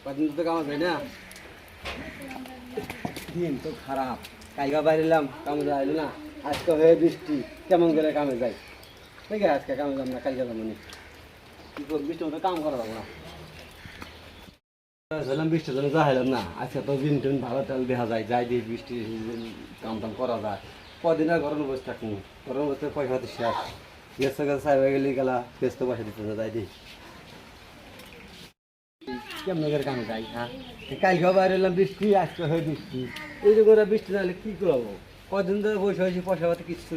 কদিন তো কামে যায় না, দিন তো খারাপ। কালকে বাইরেলাম কামে যাইল না, আজকে হয়ে বৃষ্টি, কেমন করে কামে যাই? ঠিক আছে, আজকে কামে যাব না, কালকে যাবো না। কি করবো, বৃষ্টি মতো কাম করা যাবো না। বৃষ্টির জন্য যাইলাম না, আজকে তো দিন টিন ভালো তেল দেখা যায়, যাই দিয়ে বৃষ্টি কাম টাম করা যায়। কদিন আর ঘরের বসে থাকুন, ঘরের বসে পয়সা হাতে শেষ, গেছে গেছে সাহেব গেলে গেলা ব্যস্ত পয়সা দিতে যাই দিই। কেমন করে কামে যাই? হ্যাঁ, কালকে বাইরে এলাম বৃষ্টি, আজকে হয় বৃষ্টি। এইরকম করে বৃষ্টি নাহলে কী করবো? কদিন ধরে বসে হয়েছি, পয়সা পাতে কিছু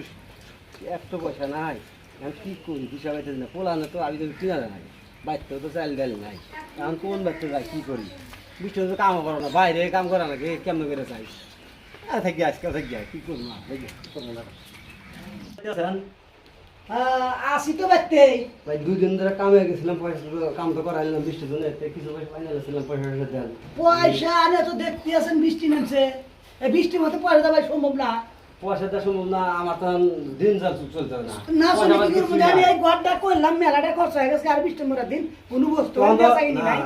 একটু পয়সা নাই। এখন কী করি, হিসাব পাইতে না, পোলানো তো আমি তো কিনা নাই, বাড়িতেও তো চাল ডাল নাই। এখন কোন বাড়িতে যাই, কী করি? বৃষ্টি তো কামও করো না, বাইরে কাম করা নাকি, কেমন করে যাই? থাকি আজকে থাকি, কী করবো না, করবো না। আসি তো বাইতেই। ভাই 2 দিন ধরে কামে গেছিলাম, পয়সা কাম তো করাইলাম বৃষ্টির জন্য, কিছু পয়সা পাই নিয়েছিলাম, পয়সা দেন। পয়সা আনে তো দেখতে আছেন বৃষ্টি নামছে, এই বৃষ্টির মধ্যে পয়সা দেওয়া সম্ভব না। পয়সা দেওয়া সম্ভব না, আমার তো দিন যার চলতে হবে না। না শুনে কি করবো, আমি এই ঘরটা করলাম, মেলাটা খরচ হয়ে গেছে, আর বৃষ্টি মরার দিন কোনো বস্তু আমি বেচাইনি ভাই,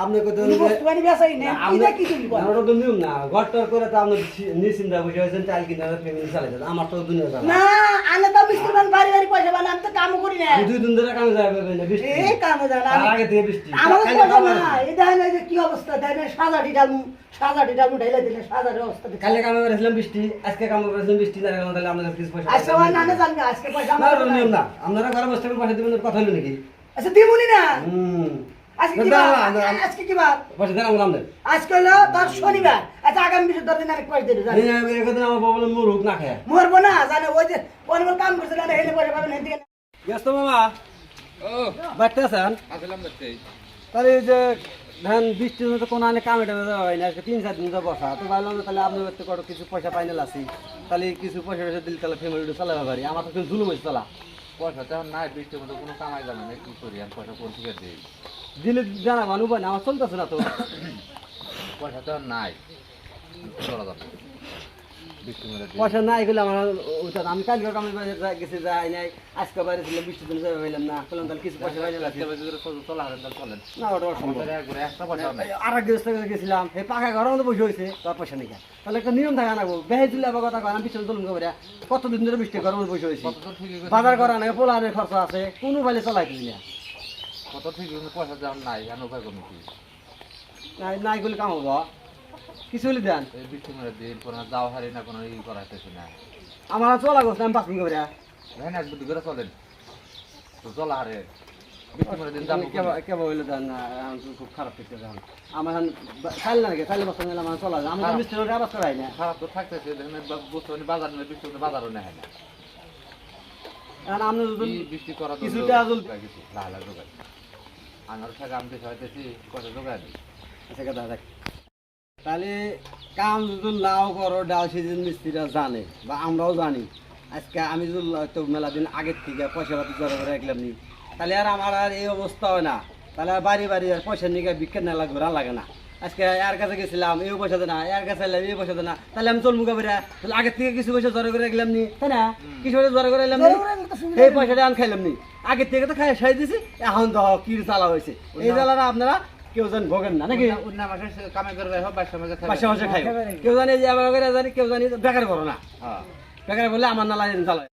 আপনি কত কোনো বস্তু আমি বেচাইনি, এটা কি তুমি বল? আমরা তো নিয়ম না, ঘরটার করে তো আপনি নিশ্চিন্তা বসে হয়েছেন, চাল কিনা ফ্যামিলি চালাইছেন, আমার তো দুনিয়া চালা না আনে তো মিস্ত্রি মান বাড়ি বাড়ি পয়সা বানা, আমি তো কামও করি না। 2 দিন ধরে কামে যাবে না, বৃষ্টি এই কামে জানা তার আগে থেকে বৃষ্টি আমার কথা না, এই দেখেন এই যে কি অবস্থা, দেখেন সাজাটি ডালমু ঢাইলা দিলে সাজারের অবস্থা দেখেন। কালকে কামে করেছিলাম বৃষ্টি, আজকে কামে করেছিলাম বৃষ্টি, তাহলে আমাদের কাছে কিছু পয়সা আজকে আমার নানে জানবে, আজকে পয়সা না, আমার নিয়ম না, আপনারা ঘরে বসে থাকবেন, পয়সা দিবেন, কথা হলো নাকি? আচ্ছা দিমুনি না, হুম, আজকে কি বার? আজকে কি বার? পয়সা দেন আমরা আমাদের আজকে হলো তোর শনিবার, আচ্ছা আগামী বিশেষ 10 দিন আরেক পয়সা দিয়ে জানি একদিন আমার বাবা বলে মুরুখ না খায়। মরবো না জানে, ওই যে অনবল কাম করছে না, হেলে পয়সা পাবেন হেদিকে। ব্যস্ত মামা ও বাড়তে আছেন? আসলাম দেখতে তাহলে এই যে ধান বৃষ্টির মতো কোনো আনে কামে টামে যাওয়া হয় না, আজকে 3-4 দিন ধরে বসা, তো ভাবলাম যে তাহলে আপনার বাড়িতে কত কিছু পয়সা পাইনাল আছি, তাহলে কিছু পয়সা টয়সা দিলে তাহলে ফ্যামিলিটা চালাতে পারি। আমার তো কিন্তু জুলুম হয়েছে চালা, পয়সা তো নাই, বৃষ্টির মধ্যে কোনো কামাই যাবে না, কি করি আর পয়সা কোন থেকে দিই? দিলে জানাবান উপায় না, আমার চলতেছে না তো। পয়সা তো নাই, চলা যাবে বৃষ্টির মধ্যে দিই। পয়সা নাই গেলে আমার ওইটা আমি কালকে কামে গেছি, যাই নাই, আজকে বাইরে ছিল বৃষ্টির জন্য যাবে পাইলাম না, বললাম তাহলে কিছু পয়সা পাইনাল আছে। চলা হারেন তাহলে চলেন, না ওটা অসম্ভব। আমাদের একবারে একটা পয়সা নাই। আর এক গৃহস্থ গেছিলাম, এই পাকা ঘরের মধ্যে বসে হয়েছে, তার পয়সা নেই। তাহলে একটা নিয়ম থাকে না, বেহে দিলে আবার কথা কয়, আমি পিছনে চলুন করে কতদিন ধরে বৃষ্টি ঘরের মধ্যে বসে হয়েছি, কত তো ঠিকই করে- বাজার করা নেই, পোলানের খরচা আছে, কোনো ফাইলে চলাইতেছি না। কত ঠিকই কিন্তু পয়সা দেওয়ার নাই, আর উপায় করবো কি? নাই নাই করলে কাম হবো, কিছু হলে দেন। এই বৃষ্টির মধ্যে দিন কোনো যাওয়া হারি না, কোনো ই করাইতেছি না। আমার চলা করছে, আমি পাঁচিং করে দেখেন এক বুদ্ধি করে চলেন, তো চলা হারে বৃষ্টির মধ্যে দিন যাবো কেবল হইলে দেন না, এখন তো খুব খারাপ করতে দেন। আমার খাইল না নাকি, খাইলে বস্তা নিলাম, আমার চলা যায়, আমি তো মিষ্টি আবার করাই না। খারাপ তো থাকতেছে, দেখেন বুঝতে পারি বাজার নেই, বৃষ্টির মধ্যে বাজারও নেয় না। এখন আপনি যদি কি বৃষ্টি করা তো কিছুটা জল- কিছু লাল লাল জোগাড়। আমার টাকা আমি খাইতেছি, কত জোগাড় দিই। আচ্ছা কথা দেখ, তাহলে কাম যদি লাউ করো, ডাল সিজন মিস্ত্রিরা জানে বা আমরাও জানি, আজকে আমি যদি তো মেলা দিন আগের থেকে পয়সা পাতি জড়ো করে রাখলাম নি, তাহলে আর আমার আর এই অবস্থা হয় না, তাহলে আর বাড়ি বাড়ি আর পয়সা নিয়ে বিক্ষেপ নেলা ঘোরা লাগে না। আজকে এর কাছে গেছিলাম, এই পয়সা দেয় না, এর কাছে এলাম, এই পয়সা দেয় না, তাহলে আমি চলবো কাবেরা, তাহলে আগের থেকে কিছু পয়সা জড়ো করে রাখলাম নি, তাই না? কিছু পয়সা জড়ো করে রাখলাম নি, এই পয়সাটা আন খাইলাম নি, আগের থেকে তো খাই সাই দিছি, এখন তো কি জ্বালা হয়েছে, এই জ্বালাটা আপনারা কেউ যেন ভোগেন না নাকি? অন্য মাসে কামে করে রাখো, বাইশ মাসে খাবে। পাশে পাশে খাই, কেউ জানি যে আবার জানি কেউ জানি বেকার করো না, হ্যাঁ। বেকার বললে আমার নালা জ্বালায়।